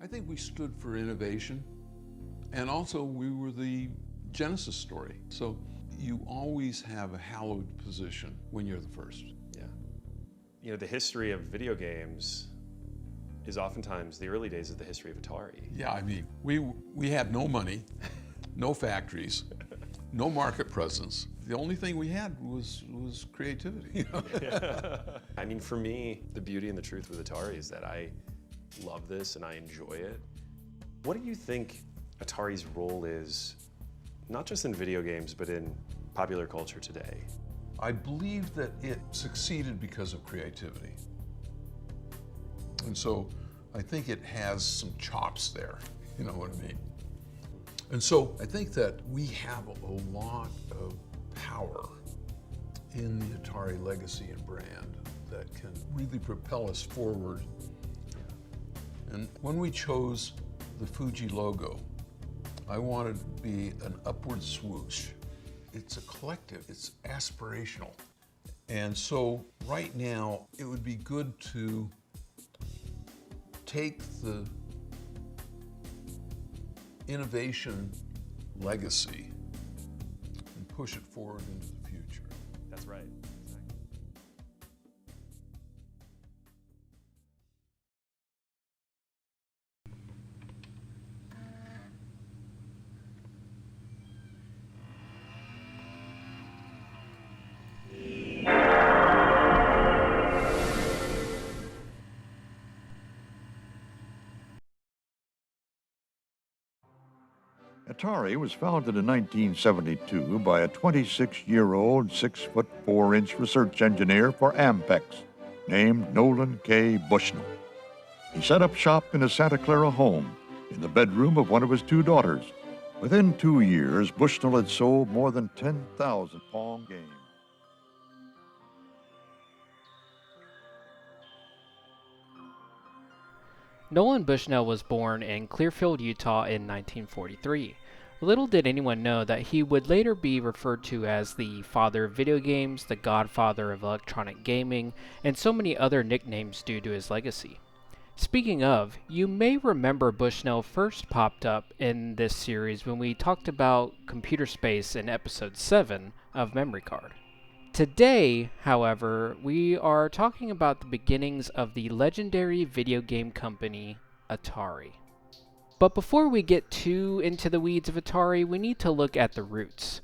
I think we stood for innovation, and also we were the Genesis story. So you always have a hallowed position when you're the first. Yeah. You know, the history of video games is oftentimes the early days of the history of Atari. Yeah, I mean, we had no money, no factories, no market presence. The only thing we had was creativity. Yeah. I mean, for me, the beauty and the truth with Atari is that I love this and I enjoy it. What do you think Atari's role is, not just in video games, but in popular culture today? I believe that it succeeded because of creativity. And so I think it has some chops there, you know what I mean? And so I think that we have a lot of power in the Atari legacy and brand that can really propel us forward. And when we chose the Fuji logo, I wanted to be an upward swoosh. It's a collective, it's aspirational. And so right now, it would be good to take the innovation legacy and push it forward into the future. That's right. Atari was founded in 1972 by a 26-year-old 6'4" research engineer for Ampex named Nolan K. Bushnell. He set up shop in his Santa Clara home in the bedroom of one of his two daughters. Within 2 years, Bushnell had sold more than 10,000 Pong games. Nolan Bushnell was born in Clearfield, Utah in 1943. Little did anyone know that he would later be referred to as the father of video games, the godfather of electronic gaming, and so many other nicknames due to his legacy. Speaking of, you may remember Bushnell first popped up in this series when we talked about computer space in episode 7 of Memory Card. Today, however, we are talking about the beginnings of the legendary video game company Atari. But before we get too into the weeds of Atari, we need to look at the roots.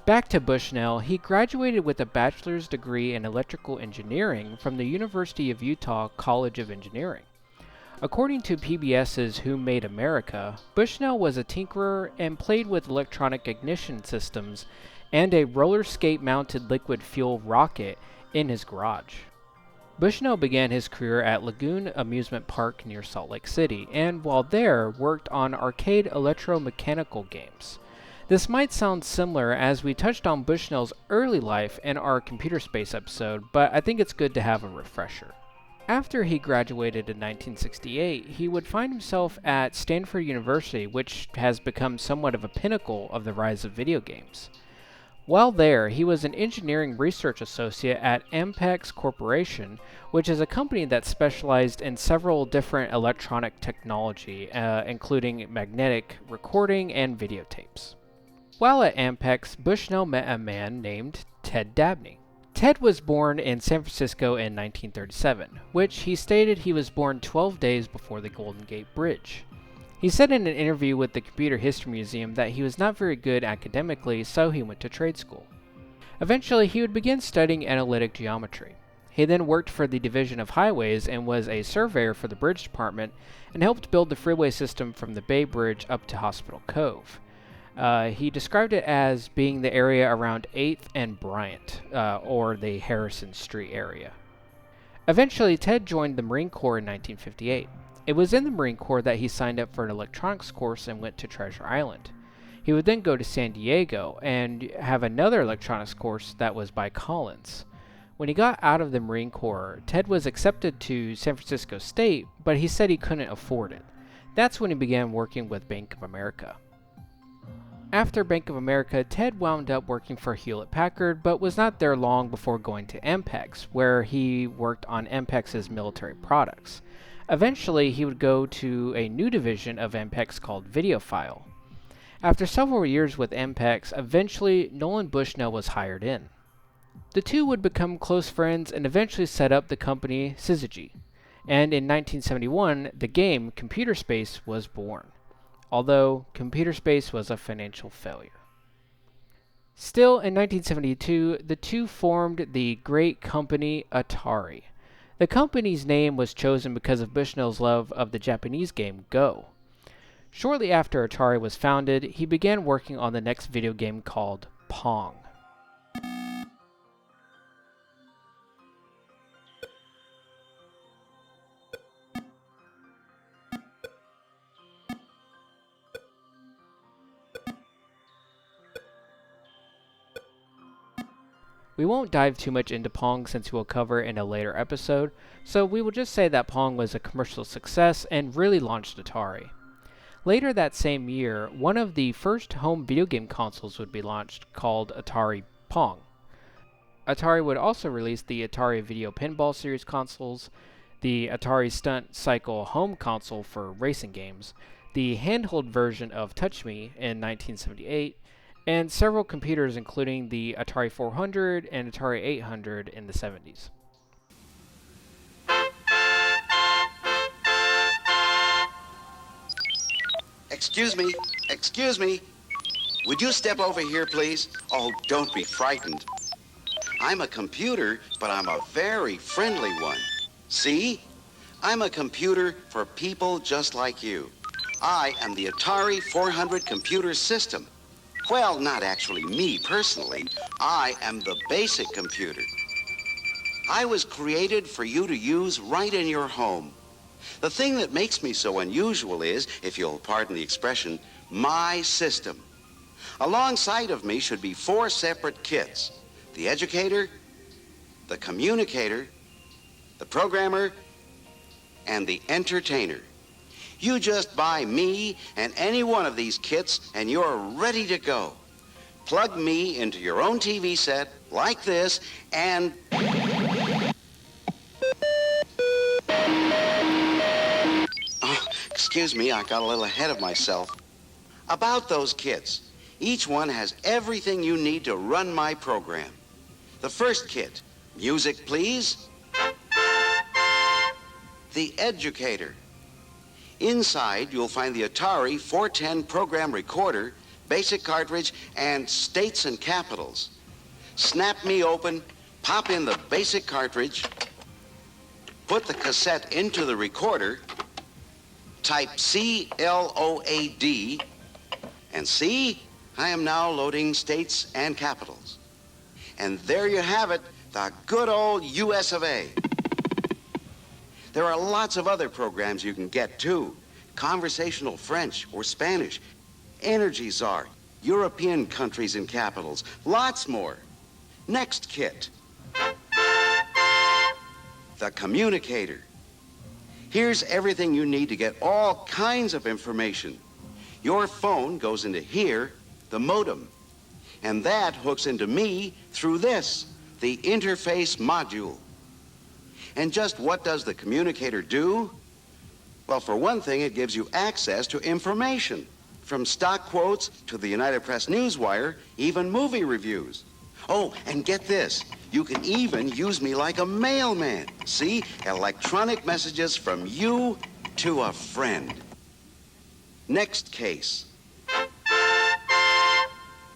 Back to Bushnell, he graduated with a bachelor's degree in electrical engineering from the University of Utah College of Engineering. According to PBS's Who Made America, Bushnell was a tinkerer and played with electronic ignition systems and a roller skate mounted liquid fuel rocket in his garage. Bushnell began his career at Lagoon Amusement Park near Salt Lake City, and while there, worked on arcade electromechanical games. This might sound similar as we touched on Bushnell's early life in our computer space episode, but I think it's good to have a refresher. After he graduated in 1968, he would find himself at Stanford University, which has become somewhat of a pinnacle of the rise of video games. While there, he was an engineering research associate at Ampex Corporation, which is a company that specialized in several different electronic technology, including magnetic recording and videotapes. While at Ampex, Bushnell met a man named Ted Dabney. Ted was born in San Francisco in 1937, which he stated he was born 12 days before the Golden Gate Bridge. He said in an interview with the Computer History Museum that he was not very good academically, so he went to trade school. Eventually, he would begin studying analytic geometry. He then worked for the Division of Highways and was a surveyor for the Bridge Department and helped build the freeway system from the Bay Bridge up to Hospital Cove. He described it as being the area around 8th and Bryant, or the Harrison Street area. Eventually, Ted joined the Marine Corps in 1958. It was in the Marine Corps that he signed up for an electronics course and went to Treasure Island. He would then go to San Diego and have another electronics course that was by Collins. When he got out of the Marine Corps, Ted was accepted to San Francisco State, but he said he couldn't afford it. That's when he began working with Bank of America. After Bank of America, Ted wound up working for Hewlett-Packard, but was not there long before going to Ampex, where he worked on Ampex's military products. Eventually, he would go to a new division of Ampex called Videophile. After several years with Ampex, eventually Nolan Bushnell was hired in. The two would become close friends and eventually set up the company Syzygy. And in 1971, the game Computer Space was born, although Computer Space was a financial failure. Still, in 1972, the two formed the great company Atari. The company's name was chosen because of Bushnell's love of the Japanese game Go. Shortly after Atari was founded, he began working on the next video game called Pong. We won't dive too much into Pong since we'll cover it in a later episode, so we will just say that Pong was a commercial success and really launched Atari. Later that same year, one of the first home video game consoles would be launched, called Atari Pong. Atari would also release the Atari Video Pinball Series consoles, the Atari Stunt Cycle home console for racing games, the handheld version of Touch Me in 1978, and several computers including the Atari 400 and Atari 800 in the 70s. Excuse me. Would you step over here, please? Oh, don't be frightened. I'm a computer, but I'm a very friendly one. See? I'm a computer for people just like you. I am the Atari 400 computer system. Well, not actually me personally. I am the basic computer. I was created for you to use right in your home. The thing that makes me so unusual is, if you'll pardon the expression, my system. Alongside of me should be 4 separate kits: the educator, the communicator, the programmer, and the entertainer. You just buy me and any one of these kits and you're ready to go. Plug me into your own TV set like this and... Oh, excuse me, I got a little ahead of myself. About those kits, each one has everything you need to run my program. The first kit, music please. The educator. Inside, you'll find the Atari 410 program recorder, basic cartridge, and states and capitals. Snap me open, pop in the basic cartridge, put the cassette into the recorder, type CLOAD, and see, I am now loading states and capitals. And there you have it, the good old US of A. There are lots of other programs you can get, too. Conversational French or Spanish, Energy Czar, European countries and capitals, lots more. Next kit. The communicator. Here's everything you need to get all kinds of information. Your phone goes into here, the modem, and that hooks into me through this, the interface module. And just what does the communicator do? Well, for one thing, it gives you access to information, from stock quotes to the United Press Newswire, even movie reviews. Oh, and get this, you can even use me like a mailman. See, electronic messages from you to a friend. Next case.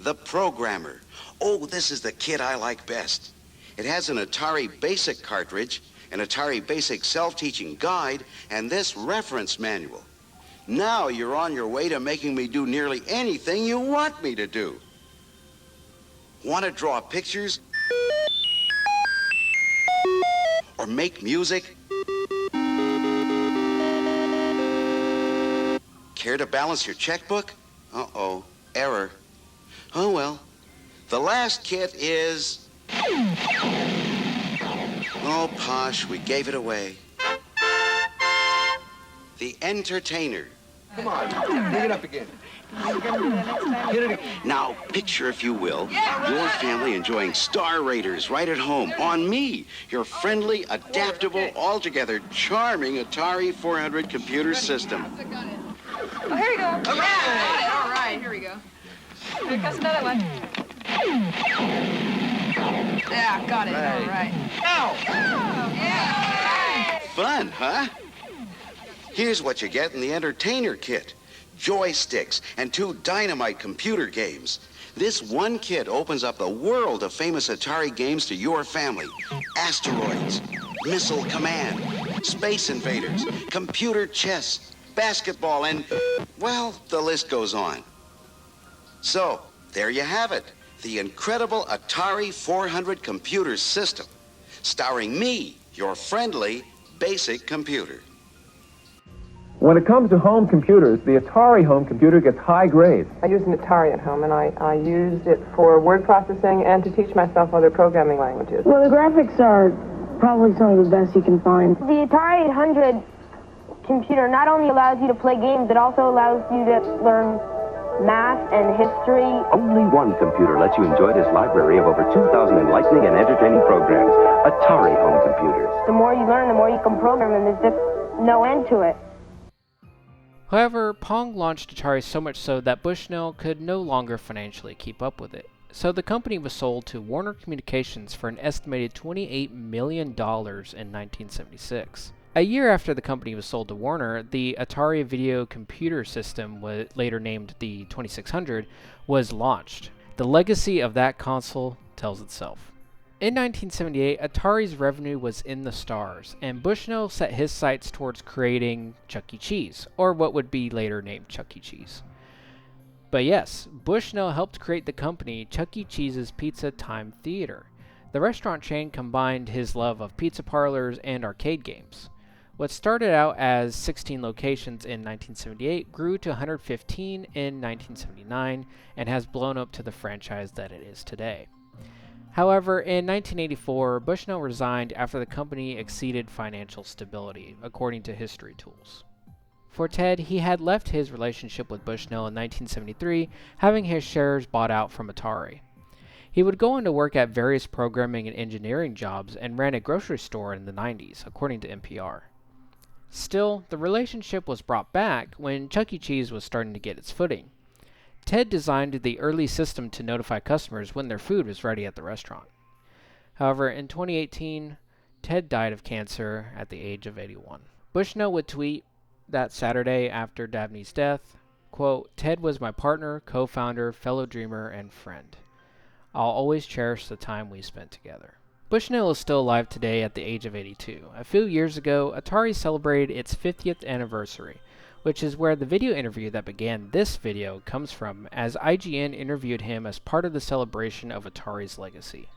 The programmer. Oh, this is the kit I like best. It has an Atari Basic cartridge, an Atari Basic self-teaching guide, and this reference manual. Now you're on your way to making me do nearly anything you want me to do. Want to draw pictures? Or make music? Care to balance your checkbook? Uh-oh, error. Oh well. The last kit is... Oh, posh, we gave it away. The entertainer. Come on, bring it up again. Hit it again. Now, picture, if you will, your family enjoying Star Raiders right at home on me, your friendly, adaptable, altogether charming Atari 400 computer system. Oh, here we go. Okay. Yeah, all right, here we go. Here comes another one. Yeah, got it. All right. Ow! Oh, yeah. Fun, huh? Here's what you get in the entertainer kit. Joysticks and 2 dynamite computer games. This one kit opens up the world of famous Atari games to your family. Asteroids, Missile Command, Space Invaders, Computer Chess, Basketball, and, well, the list goes on. So, there you have it. The incredible Atari 400 computer system. Starring me, your friendly, basic computer. When it comes to home computers, the Atari home computer gets high grades. I use an Atari at home, and I use it for word processing and to teach myself other programming languages. Well, the graphics are probably some of the best you can find. The Atari 800 computer not only allows you to play games, it also allows you to learn math and history. Only one computer lets you enjoy this library of over 2,000 enlightening and entertaining programs. Atari home computers. The more you learn, the more you can program, and there's just no end to it. However, Pong launched Atari so much so that Bushnell could no longer financially keep up with it. So the company was sold to Warner Communications for an estimated $28 million in 1976. A year after the company was sold to Warner, the Atari video computer system, later named the 2600, was launched. The legacy of that console tells itself. In 1978, Atari's revenue was in the stars, and Bushnell set his sights towards creating Chuck E. Cheese, or what would be later named Chuck E. Cheese. But yes, Bushnell helped create the company Chuck E. Cheese's Pizza Time Theater. The restaurant chain combined his love of pizza parlors and arcade games. What started out as 16 locations in 1978 grew to 115 in 1979 and has blown up to the franchise that it is today. However, in 1984, Bushnell resigned after the company exceeded financial stability, according to History Tools. For Ted, he had left his relationship with Bushnell in 1973, having his shares bought out from Atari. He would go on to work at various programming and engineering jobs and ran a grocery store in the 90s, according to NPR. Still, the relationship was brought back when Chuck E. Cheese was starting to get its footing. Ted designed the early system to notify customers when their food was ready at the restaurant. However, in 2018, Ted died of cancer at the age of 81. Bushnell would tweet that Saturday after Dabney's death, quote, "Ted was my partner, co-founder, fellow dreamer, and friend. I'll always cherish the time we spent together." Bushnell is still alive today at the age of 82. A few years ago, Atari celebrated its 50th anniversary, which is where the video interview that began this video comes from, as IGN interviewed him as part of the celebration of Atari's legacy.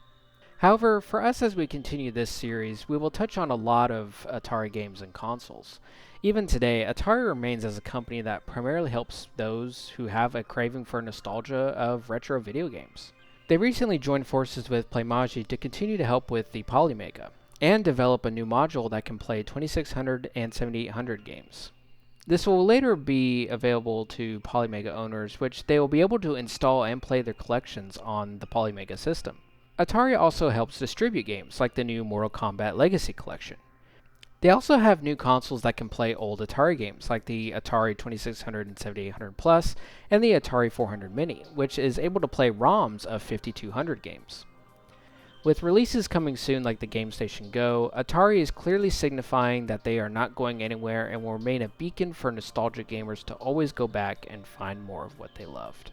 However, for us as we continue this series, we will touch on a lot of Atari games and consoles. Even today, Atari remains as a company that primarily helps those who have a craving for nostalgia of retro video games. They recently joined forces with Playmagy to continue to help with the Polymega, and develop a new module that can play 2600 and 7800 games. This will later be available to Polymega owners, which they will be able to install and play their collections on the Polymega system. Atari also helps distribute games like the new Mortal Kombat Legacy Collection. They also have new consoles that can play old Atari games like the Atari 2600 and 7800 Plus and the Atari 400 Mini, which is able to play ROMs of 5200 games. With releases coming soon like the GameStation Go, Atari is clearly signifying that they are not going anywhere and will remain a beacon for nostalgic gamers to always go back and find more of what they loved.